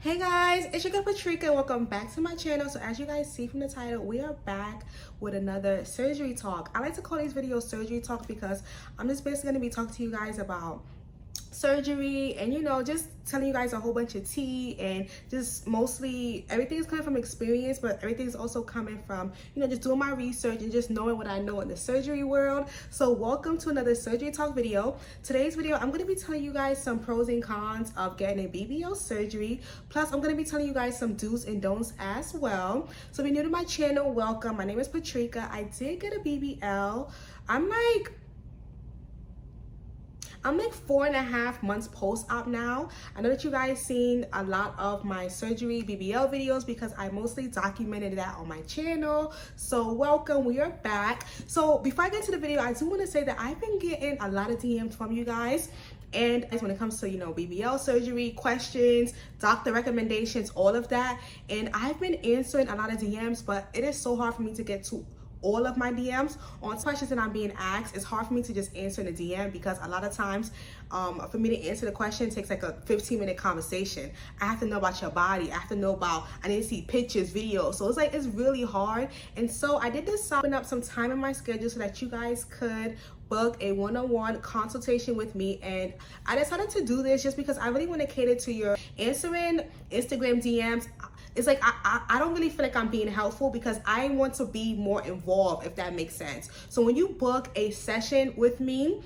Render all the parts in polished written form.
Hey guys, it's your girl Patricia and welcome back to my channel. So as you guys see from the title, we are back with another surgery talk. I like to call these videos surgery talk because I'm just basically going to be talking to you guys about surgery and just telling you guys a whole bunch of tea, and just mostly everything is coming from experience, but everything is also coming from just doing my research and just knowing what I know in the surgery world. So welcome to another surgery talk video. Today's video I'm going to be telling you guys some pros and cons of getting a BBL surgery, plus I'm going to be telling you guys some do's and don'ts as well. So if you're new to my channel, welcome. My name is Patricia. I did get a BBL. I'm like 4.5 months post-op now. I know that you guys seen a lot of my surgery BBL videos because I mostly documented that on my channel. So welcome, we are back. So before I get to the video, I do want to say that I've been getting a lot of DMs from you guys, and when it comes to BBL surgery questions, doctor recommendations, all of that, and I've been answering a lot of DMs, but it is so hard for me to get to all of my DMs on questions that I'm being asked. It's hard for me to just answer in a DM because a lot of times for me to answer the question takes like a 15-minute conversation. I have to know about your body. I have to know about, I need to see pictures, videos. So it's really hard. And so I did this open up some time in my schedule so that you guys could book a one-on-one consultation with me. And I decided to do this just because I really want to cater to your answering Instagram DMs. It's like I don't really feel like I'm being helpful because I want to be more involved, if that makes sense. So when you book a session with me,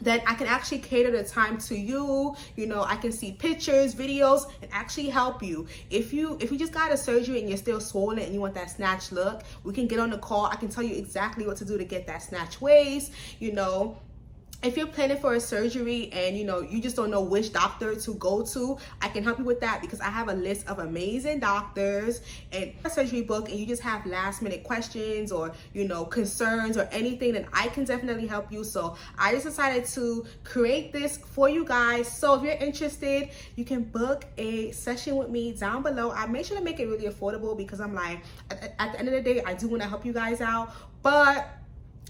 then I can actually cater the time to you. I can see pictures, videos, and actually help you. If you just got a surgery and you're still swollen and you want that snatch look, we can get on the call. I can tell you exactly what to do to get that snatch waist. If you're planning for a surgery and you just don't know which doctor to go to, I can help you with that because I have a list of amazing doctors. And a surgery book and you just have last minute questions or concerns or anything, then I can definitely help you. So I just decided to create this for you guys. So if you're interested, you can book a session with me down below. I make sure to make it really affordable because I'm like, at the end of the day, I do want to help you guys out, but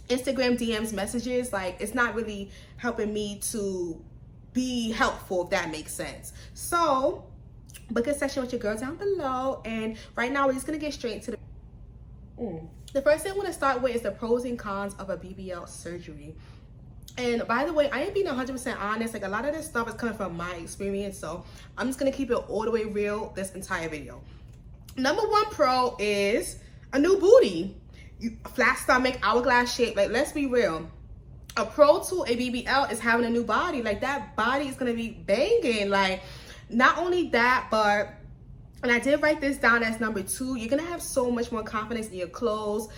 Instagram DMs messages, it's not really helping me to be helpful, if that makes sense. So book a session with your girl down below. And right now we're just gonna get straight to the first thing I want to start with is the pros and cons of a BBL surgery. And by the way, I ain't being 100% honest. A lot of this stuff is coming from my experience, so I'm just gonna keep it all the way real this entire video. Number one pro is a new booty. Flat stomach, hourglass shape. Let's be real. A pro to a BBL is having a new body. That body is gonna be banging. Not only that, but, and I did write this down as number 2, you're gonna have so much more confidence in your clothes.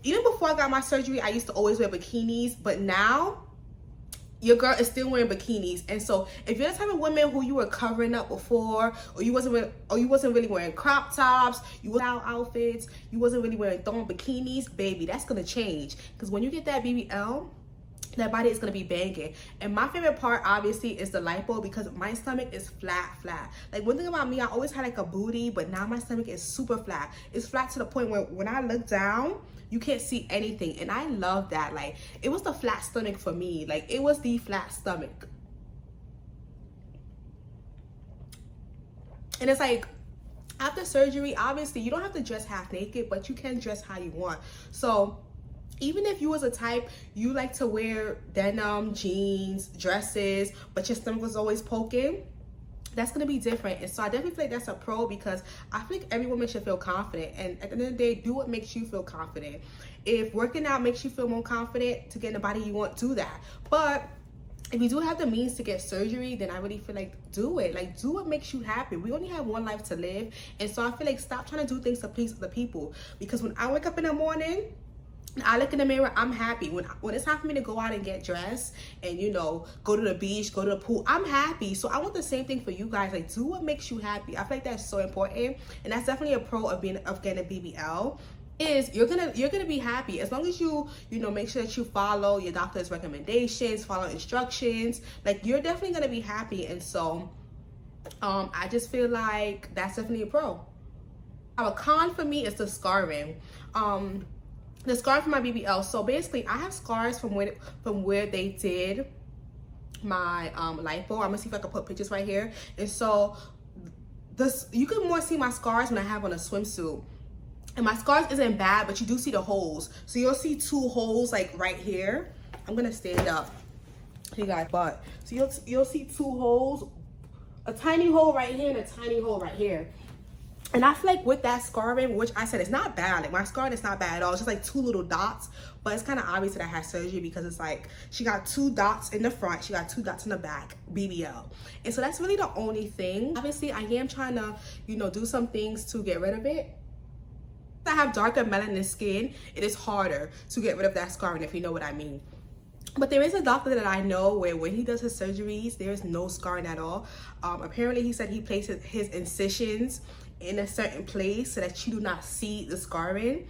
Even before I got my surgery, I used to always wear bikinis, but now your girl is still wearing bikinis. And so if you're the type of woman who you were covering up before, or you wasn't really wearing crop tops, you were out outfits, you wasn't really wearing thong bikinis, baby, that's gonna change. Because when you get that BBL, that body is gonna be banging. And my favorite part obviously is the lipo because my stomach is flat. One thing about me, I always had a booty, but now my stomach is super flat. It's flat to the point where when I look down, you can't see anything. And I love that. It was the flat stomach for me. It was the flat stomach. And it's after surgery, obviously you don't have to dress half naked, but you can dress how you want. So even if you was a type, you like to wear denim, jeans, dresses, but your stomach was always poking, that's gonna be different. And so I definitely feel like that's a pro because I feel like every woman should feel confident. And at the end of the day, do what makes you feel confident. If working out makes you feel more confident to get in the body you want, do that. But if you do have the means to get surgery, then I really feel like do it. Do what makes you happy. We only have one life to live. And so I feel like stop trying to do things to please other people. Because when I wake up in the morning, I look in the mirror, I'm happy. When it's time for me to go out and get dressed and go to the beach, go to the pool, I'm happy. So I want the same thing for you guys. Do what makes you happy. I feel like that's so important, and that's definitely a pro of getting a BBL. Is you're gonna be happy as long as you make sure that you follow your doctor's recommendations, follow instructions. You're definitely gonna be happy. And so I just feel like that's definitely a pro. A con for me is the scarring. The scar from my BBL. So basically, I have scars from where they did my lipo. I'm gonna see if I can put pictures right here. And so this, you can more see my scars when I have on a swimsuit. And my scars isn't bad, but you do see the holes. So you'll see 2 holes like right here. I'm gonna stand up. You guys, but so you'll see 2 holes, a tiny hole right here and a tiny hole right here. And I feel like with that scarring, which I said it's not bad, like my scarring is not bad at all. It's just like 2 little dots, but it's kind of obvious that I had surgery because it's like she got 2 dots in the front, she got 2 dots in the back, BBL. And so that's really the only thing. Obviously, I am trying to, you know, do some things to get rid of it. I have darker melanin skin, it is harder to get rid of that scarring, if you know what I mean. But there is a doctor that I know where when he does his surgeries, there is no scarring at all. Apparently, he said he places his incisions in a certain place so that you do not see the scarring.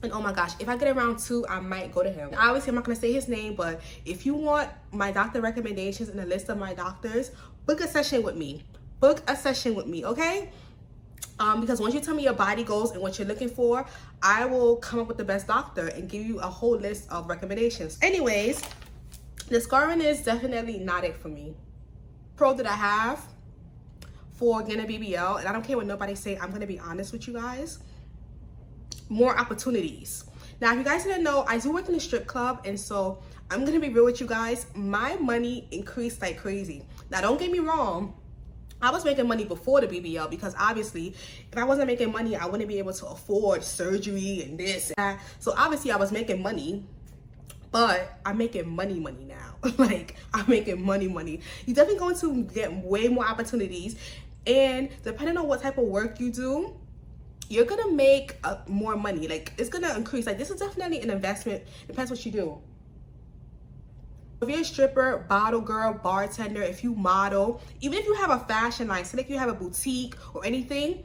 And oh my gosh, if I get around 2, I might go to him. Obviously, I'm not gonna say his name, but if you want my doctor recommendations and a list of my doctors, book a session with me. Book a session with me, okay? Because once you tell me your body goals and what you're looking for, I will come up with the best doctor and give you a whole list of recommendations. Anyways, the scarring is definitely not it for me. Pro that I have for getting a BBL, and I don't care what nobody say, I'm gonna be honest with you guys, more opportunities. Now, if you guys didn't know, I do work in a strip club, and so I'm gonna be real with you guys, my money increased like crazy. Now, don't get me wrong, I was making money before the BBL because obviously if I wasn't making money, I wouldn't be able to afford surgery and this and that. So obviously I was making money, but I'm making money now. Like I'm making money. You're definitely going to get way more opportunities, and depending on what type of work you do, you're gonna make more money. Like it's gonna increase. Like this is definitely an investment. Depends what you do. If you're a stripper, bottle girl, bartender, if you model, even if you have a fashion line, say like you have a boutique or anything,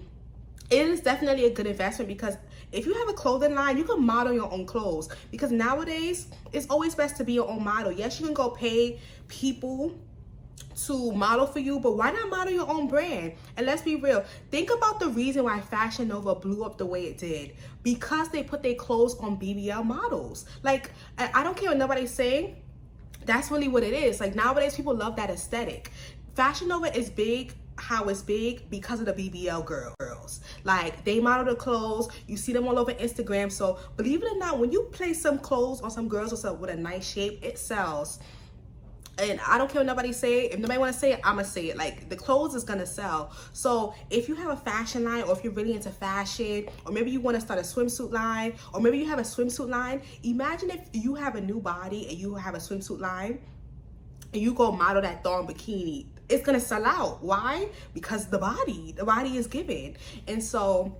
it is definitely a good investment because if you have a clothing line, you can model your own clothes. Because nowadays, it's always best to be your own model. Yes, you can go pay people to model for you, but why not model your own brand? And let's be real, think about the reason why Fashion Nova blew up the way it did. Because they put their clothes on BBL models. Like, I don't care what nobody's saying. That's really what it is. Like nowadays people love that aesthetic. Fashion Nova is big how it's big because of the BBL girls. Like they model the clothes, you see them all over Instagram. So believe it or not, when you place some clothes on some girls with a nice shape, it sells. And I don't care what nobody say. If nobody want to say it, I'm gonna say it. Like the clothes is gonna sell. So if you have a fashion line, or if you're really into fashion, or maybe you want to start a swimsuit line, or maybe you have a swimsuit line, imagine if you have a new body and you have a swimsuit line and you go model that thong bikini, it's gonna sell out. Why? Because the body is given. And so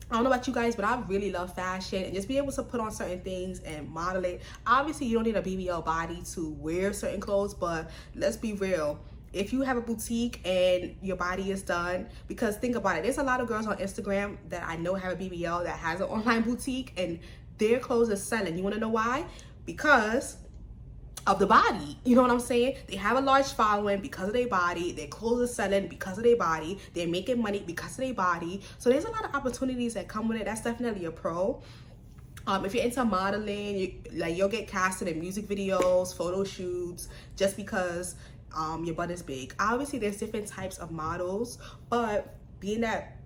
I don't know about you guys, but I really love fashion and just be able to put on certain things and model it. Obviously, you don't need a BBL body to wear certain clothes, but let's be real. If you have a boutique and your body is done, because think about it, there's a lot of girls on Instagram that I know have a BBL that has an online boutique and their clothes are selling. You want to know why? Because of the body, you know what I'm saying? They have a large following because of their body. Their clothes are selling because of their body. They're making money because of their body. So there's a lot of opportunities that come with it. That's definitely a pro. If you're into modeling, you'll get casted in music videos, photo shoots, just because your butt is big. Obviously, there's different types of models, but being that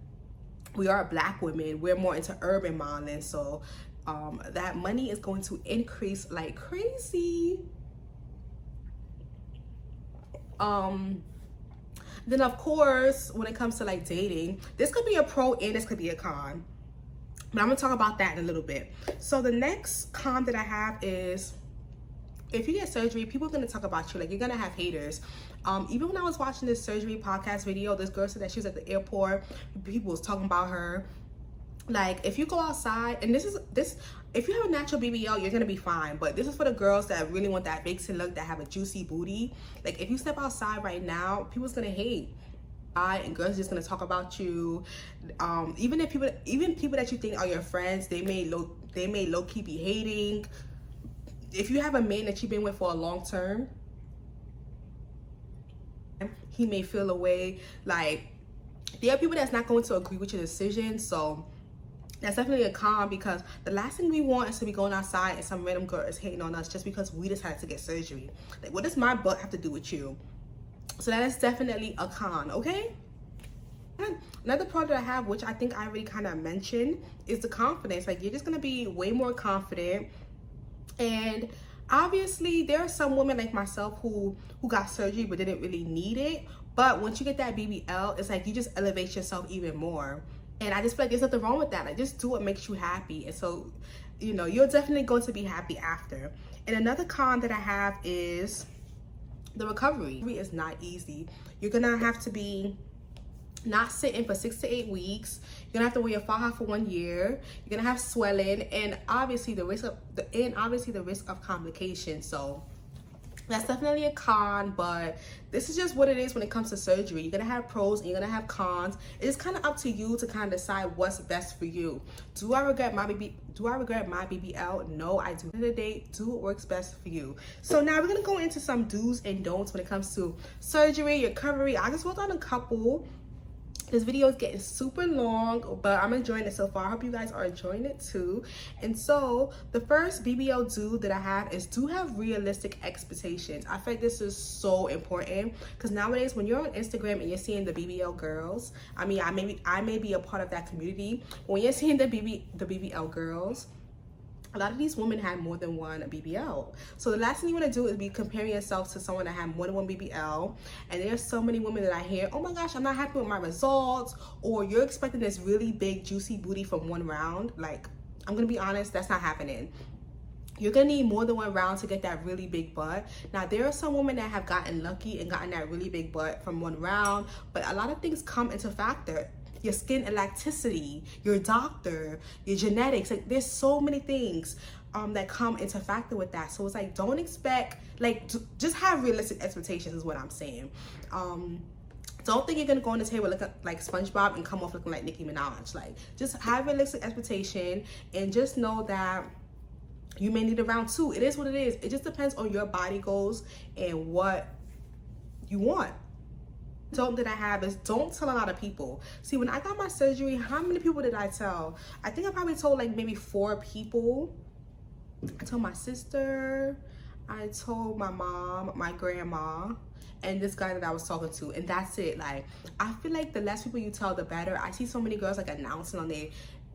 we are Black women, we're more into urban modeling, so that money is going to increase like crazy. Then of course, when it comes to like dating, this could be a pro and this could be a con, but I'm gonna talk about that in a little bit. So the next con that I have is, if you get surgery, people are gonna talk about you. Like, you're gonna have haters. Even when I was watching this surgery podcast video, this girl said that she was at the airport, people was talking about her. Like, if you go outside, and if you have a natural BBL, you're gonna be fine. But this is for the girls that really want that vixen look, that have a juicy booty. Like, if you step outside right now, people's gonna hate. And girls are just gonna talk about you. Even people that you think are your friends, they may low-key be hating. If you have a man that you've been with for a long term, he may feel a way. Like, there are people that's not going to agree with your decision. So that's definitely a con, because the last thing we want is to be going outside and some random girl is hating on us just because we decided to get surgery. Like, what does my butt have to do with you? So that is definitely a con, okay? Another part that I have, which I think I already kind of mentioned, is the confidence. Like, you're just gonna be way more confident. And obviously there are some women like myself who got surgery but didn't really need it. But once you get that BBL, it's like you just elevate yourself even more. And I just feel like there's nothing wrong with that. Like, just do what makes you happy. And so, you know, you're definitely going to be happy after. And another con that I have is the recovery. It is not easy. You're gonna have to be not sitting for 6 to 8 weeks. You're gonna have to wear your faja for 1 year. You're gonna have swelling, and obviously the risk of complications. So that's definitely a con, but this is just what it is when it comes to surgery. You're gonna have pros and you're gonna have cons. It's kind of up to you to kind of decide what's best for you. Do I regret my BBL? No, I do. At the end of the day, do what works best for you. So now we're gonna go into some do's and don'ts when it comes to surgery, recovery. I just wrote down a couple. This video is getting super long, but I'm enjoying it so far. I hope you guys are enjoying it too. And so the first BBL do that I have is do have realistic expectations. I feel like this is so important because nowadays when you're on Instagram and you're seeing the BBL girls, I mean, I may be a part of that community. When you're seeing the BBL girls, a lot of these women had more than one BBL. So the last thing you want to do is be comparing yourself to someone that had more than one BBL. And there's so many women that I hear, oh my gosh, I'm not happy with my results, or you're expecting this really big juicy booty from one round. Like, I'm gonna be honest, that's not happening. You're gonna need more than one round to get that really big butt. Now, there are some women that have gotten lucky and gotten that really big butt from one round, but a lot of things come into factor. Your skin elasticity, your doctor, your genetics. Like, there's so many things that come into factor with that. So it's like, don't expect, like, just have realistic expectations is what I'm saying. Don't think you're gonna go on the table looking like SpongeBob and come off looking like Nicki Minaj. Like, just have realistic expectation and just know that you may need a round two. It is what it is. It just depends on your body goals and what you want. Don't that I have is don't tell a lot of people. See, when I got my surgery, how many people did I tell? I think I probably told like maybe 4 people. I told my sister, I told my mom, my grandma, and this guy that I was talking to, and that's it. Like, I feel like the less people you tell, the better. I see so many girls like announcing on their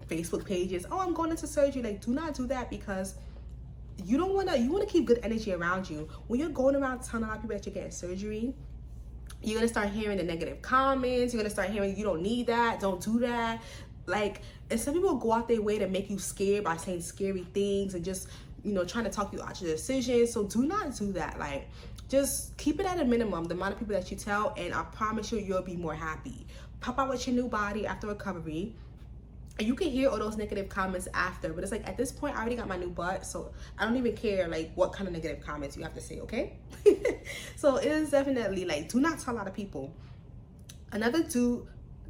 Facebook pages, oh, I'm going into surgery. Like, do not do that, because you want to keep good energy around you. When you're going around telling a lot of people that you're getting surgery, you're gonna start hearing the negative comments. You're gonna start hearing, you don't need that, don't do that. Like, and some people go out their way to make you scared by saying scary things and just, you know, trying to talk you out your decision. So do not do that. Like, just keep it at a minimum, the amount of people that you tell, and I promise you, you'll be more happy. Pop out with your new body after recovery. And you can hear all those negative comments after, but it's like, at this point, I already got my new butt, so I don't even care like what kind of negative comments you have to say, okay? So it is definitely like, do not tell a lot of people.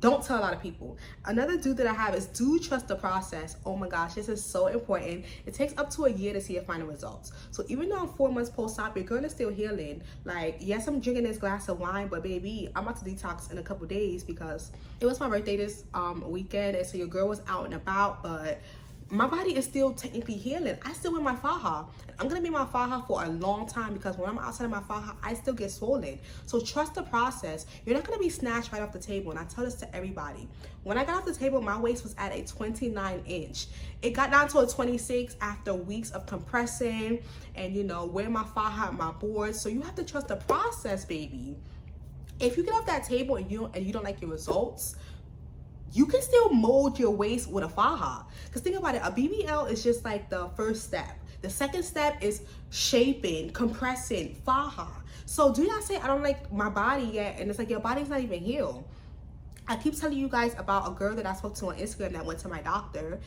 Don't tell a lot of people. Another do that I have is do trust the process. Oh my gosh, this is so important. It takes up to a year to see your final results. So even though I'm 4 months post-op, your girl is still healing. Like, yes, I'm drinking this glass of wine, but baby, I'm about to detox in a couple days because it was my birthday this weekend, and so your girl was out and about, but my body is still technically healing. I still wear my faja. I'm gonna be my faja for a long time because when I'm outside of my faja, I still get swollen. So trust the process. You're not gonna be snatched right off the table. And I tell this to everybody. When I got off the table, my waist was at a 29-inch. It got down to a 26 after weeks of compressing and, you know, wearing my faja and my boards. So you have to trust the process, baby. If you get off that table and you don't like your results, you can still mold your waist with a faja. Because think about it, a BBL is just like the first step. The second step is shaping, compressing, faja. So do not say, I don't like my body yet, and it's like, your body's not even healed. I keep telling you guys about a girl that I spoke to on Instagram that went to my doctor,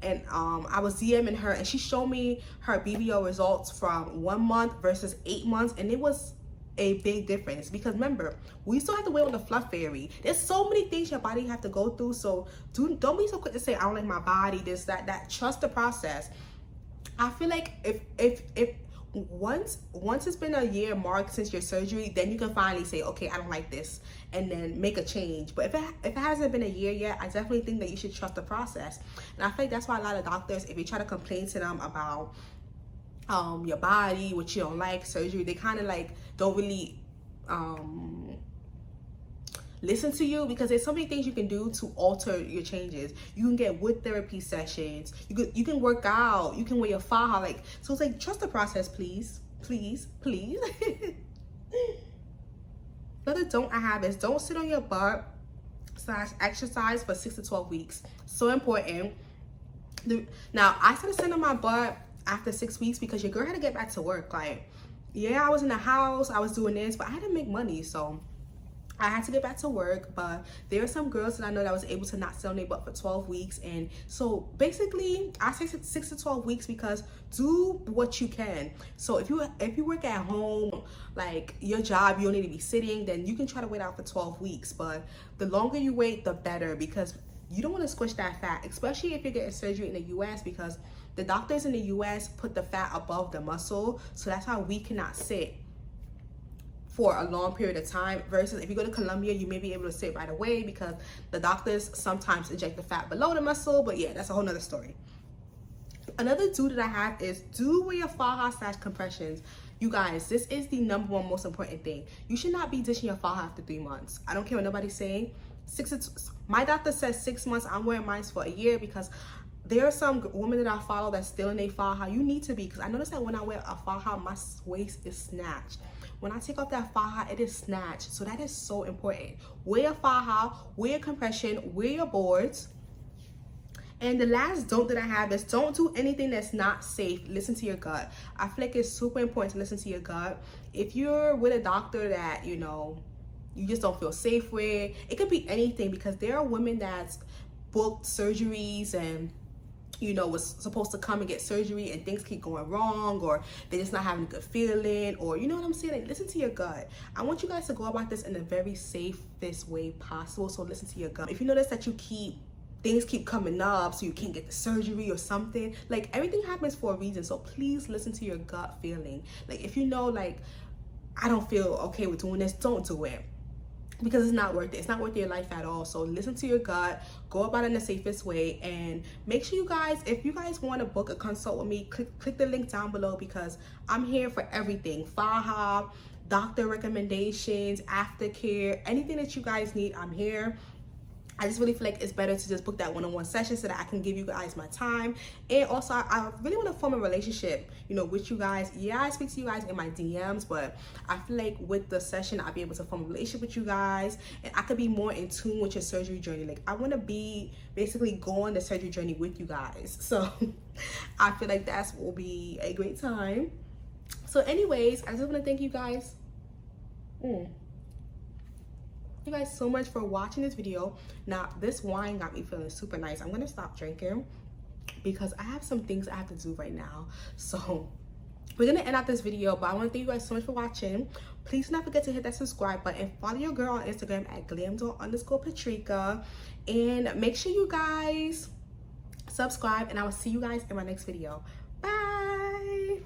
and I was DMing her, and she showed me her BBL results from 1 month versus 8 months, and it was a big difference. Because remember, we still have to wait on the fluff fairy. There's so many things your body have to go through. So don't be so quick to say, I don't like my body, this, that. Trust the process. I feel like if once it's been a year mark since your surgery, then you can finally say, okay, I don't like this, and then make a change. But if it hasn't been a year yet, I definitely think that you should trust the process. And I feel like that's why a lot of doctors, if you try to complain to them about your body, what you don't like, surgery, they kind of like don't really listen to you, because there's so many things you can do to alter your changes. You can get wood therapy sessions, you can work out, you can wear your faja, like, so it's like, trust the process, please, please, please. Another don't I have is don't sit on your butt / exercise for 6 to 12 weeks. So important. Now I started sitting on my butt after 6 weeks because your girl had to get back to work. Like, yeah, I was in the house, I was doing this, but I had to make money, so I had to get back to work. But there are some girls that I know that was able to not sit on their butt for 12 weeks. And so basically I say 6 to 12 weeks because do what you can. So if you work at home, like your job, you don't need to be sitting, then you can try to wait out for 12 weeks. But the longer you wait, the better, because you don't want to squish that fat, especially if you're getting surgery in the US, because the doctors in the US put the fat above the muscle. So that's how we cannot sit for a long period of time, versus if you go to Colombia, you may be able to sit right away because the doctors sometimes inject the fat below the muscle. But yeah, that's a whole nother story. Another do that I have is do wear your faja / compressions. You guys, this is the #1 most important thing. You should not be ditching your faja after 3 months. I don't care what nobody's saying. My doctor says 6 months. I'm wearing mine for a year because there are some women that I follow that's still in a faja. You need to be, because I noticed that when I wear a faja, my waist is snatched. When I take off that faja, it is snatched. So that is so important. Wear a faja, wear a compression, wear your boards. And the last don't that I have is don't do anything that's not safe. Listen to your gut. I feel like it's super important to listen to your gut. If you're with a doctor that, you know, you just don't feel safe with, it could be anything, because there are women that's booked surgeries and, you know, was supposed to come and get surgery and things keep going wrong, or they're just not having a good feeling, or you know what I'm saying? Like, listen to your gut. I want you guys to go about this in the very safest way possible. So listen to your gut. If you notice that things keep coming up, so you can't get the surgery or something, like, everything happens for a reason. So please listen to your gut feeling. Like, if you know, like, I don't feel okay with doing this, don't do it, because it's not worth it. It's not worth your life at all. So listen to your gut, go about it in the safest way, and make sure you guys, if you guys want to book a consult with me, click the link down below, because I'm here for everything. Faja, doctor recommendations, aftercare, anything that you guys need, I'm here. I just really feel like it's better to just book that one-on-one session so that I can give you guys my time. And also, I really want to form a relationship, you know, with you guys. Yeah, I speak to you guys in my DMs, but I feel like with the session, I'll be able to form a relationship with you guys, and I could be more in tune with your surgery journey. Like, I want to be basically go on the surgery journey with you guys. So I feel like that will be a great time. So anyways, I just want to thank you guys. You guys so much for watching this video. Now, this wine got me feeling super nice. I'm gonna stop drinking because I have some things I have to do right now. So we're gonna end out this video, but I want to thank you guys so much for watching. Please do not forget to hit that subscribe button. Follow your girl on Instagram at glamdoll_Patrika, and make sure you guys subscribe, and I will see you guys in my next video.